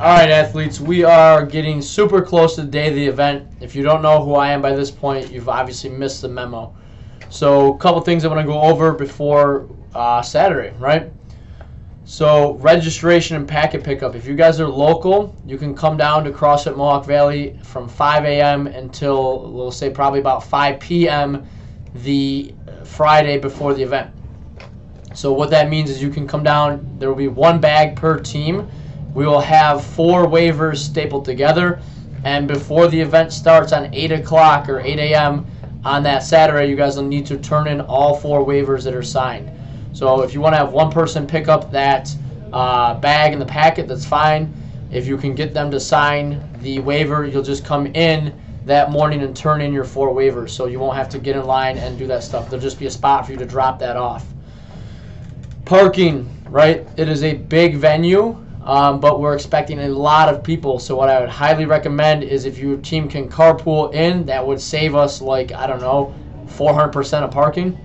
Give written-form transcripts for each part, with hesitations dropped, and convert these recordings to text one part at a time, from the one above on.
Alright, athletes, we are getting super close to the day of the event. If you don't know who I am by this point, you've obviously missed the memo. So, a couple things I want to go over before Saturday, right? So, registration and packet pickup. If you guys are local, you can come down to CrossFit Mohawk Valley from 5 a.m. until, we'll say, probably about 5 p.m. the Friday before the event. So, what that means is you can come down, there will be one bag per team. We will have 4 waivers stapled together, and before the event starts on 8 o'clock or 8 a.m. on that Saturday, you guys will need to turn in all 4 waivers that are signed. So if you want to have one person pick up that bag in the packet, that's fine. If you can get them to sign the waiver, you'll just come in that morning and turn in your 4 waivers, so you won't have to get in line and do that stuff. There'll just be a spot for you to drop that off. Parking, right? It is a big venue. But we're expecting a lot of people, so what I would highly recommend is if your team can carpool in, that would save us like, I don't know, 400% of parking.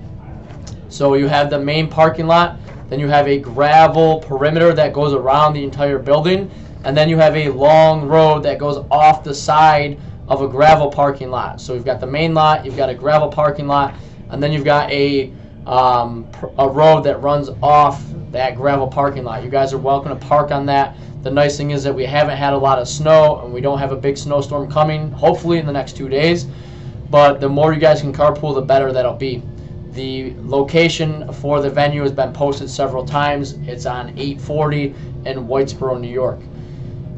So you have the main parking lot, then you have a gravel perimeter that goes around the entire building, and then you have a long road that goes off the side of a gravel parking lot. So you've got the main lot, you've got a gravel parking lot, and then you've got a road that runs off that gravel parking lot. You guys are welcome to park on that. The nice thing is that we haven't had a lot of snow, and we don't have a big snowstorm coming, hopefully in the next 2 days. But the more you guys can carpool, the better that'll be. The location for the venue has been posted several times. It's on 840 in Whitesboro, New York.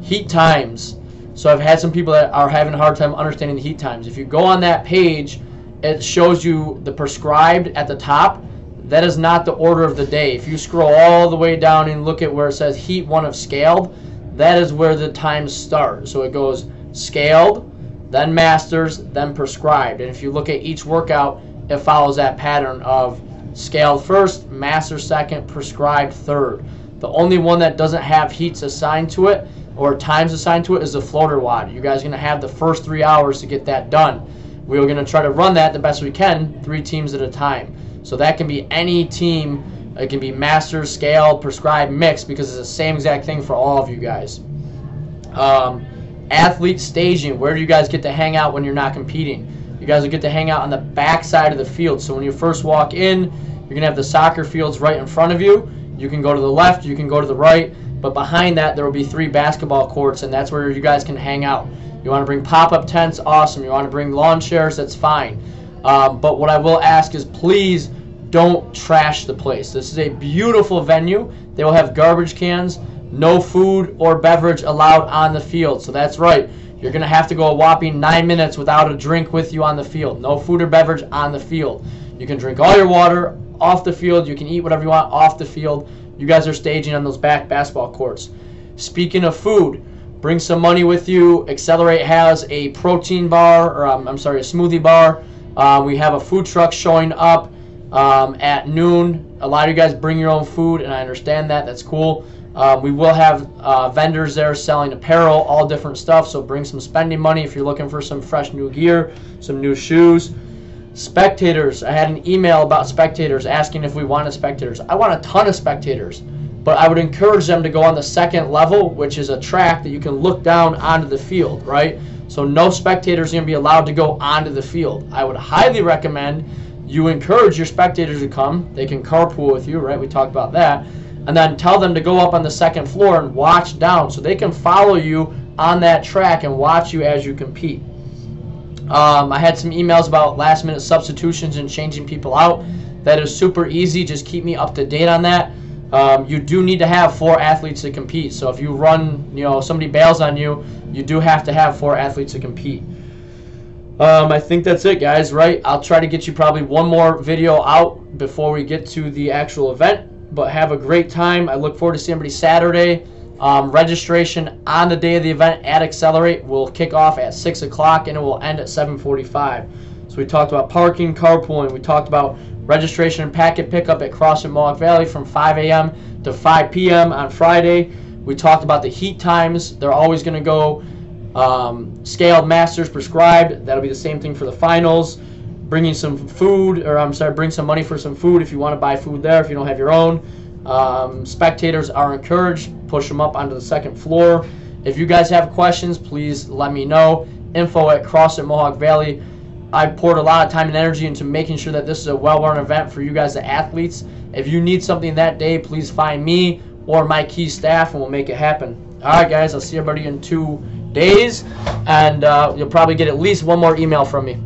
Heat times. So I've had some people that are having a hard time understanding the heat times. If you go on that page, it shows you the prescribed at the top. That is not the order of the day. If you scroll all the way down and look at where it says Heat 1 of Scaled, that is where the times start. So it goes Scaled, then Masters, then Prescribed. And if you look at each workout, it follows that pattern of Scaled first, Masters second, Prescribed third. The only one that doesn't have heats assigned to it or times assigned to it is the floater WOD. You guys are going to have the first 3 hours to get that done. We're going to try to run that the best we can, 3 teams at a time. So that can be any team. It can be Masters, Scaled, Prescribed, Mixed, because it's the same exact thing for all of you guys. Athlete staging. Where do you guys get to hang out when you're not competing? You guys will get to hang out on the back side of the field. So when you first walk in, you're going to have the soccer fields right in front of you. You can go to the left, you can go to the right, but behind that there will be 3 basketball courts, and that's where you guys can hang out. You want to bring pop-up tents, awesome. You want to bring lawn chairs, that's fine. But what I will ask is please don't trash the place. This is a beautiful venue. They will have garbage cans, no food or beverage allowed on the field. So that's right. You're going to have to go a whopping 9 minutes without a drink with you on the field. No food or beverage on the field. You can drink all your water off the field. You can eat whatever you want off the field. You guys are staging on those back basketball courts. Speaking of food, bring some money with you. Accelerate has a protein bar, or a smoothie bar. We have a food truck showing up at noon. A lot of you guys bring your own food, and I understand that. That's cool. We will have vendors there selling apparel, all different stuff, so bring some spending money if you're looking for some fresh new gear, some new shoes. Spectators. I had an email about spectators asking if we wanted spectators. I want a ton of spectators, but I would encourage them to go on the second level, which is a track that you can look down onto the field, right? So no spectators are going to be allowed to go onto the field. I would highly recommend you encourage your spectators to come. They can carpool with you, right? We talked about that. And then tell them to go up on the second floor and watch down so they can follow you on that track and watch you as you compete. I had some emails about last minute substitutions and changing people out. That is super easy. Just keep me up to date on that. You do need to have 4 athletes to compete. So if you run, somebody bails on you, you do have to have 4 athletes to compete. I think that's it, guys, right? I'll try to get you probably one more video out before we get to the actual event. But have a great time. I look forward to seeing everybody Saturday. Registration on the day of the event at Accelerate will kick off at 6 o'clock and it will end at 7:45. So we talked about parking, carpooling. We talked about registration and packet pickup at CrossFit Mohawk Valley from 5 a.m. to 5 p.m. on Friday. We talked about the heat times. They're always going to go Scaled, Masters, Prescribed. That'll be the same thing for the finals. Bringing some food, bring some money for some food if you want to buy food there if you don't have your own. Spectators are encouraged. Push them up onto the second floor. If you guys have questions, please let me know. info@CrossFit Mohawk Valley. I poured a lot of time and energy into making sure that this is a well-run event for you guys, the athletes. If you need something that day, please find me or my key staff, and we'll make it happen. All right, guys, I'll see everybody in 2 days, and you'll probably get at least one more email from me.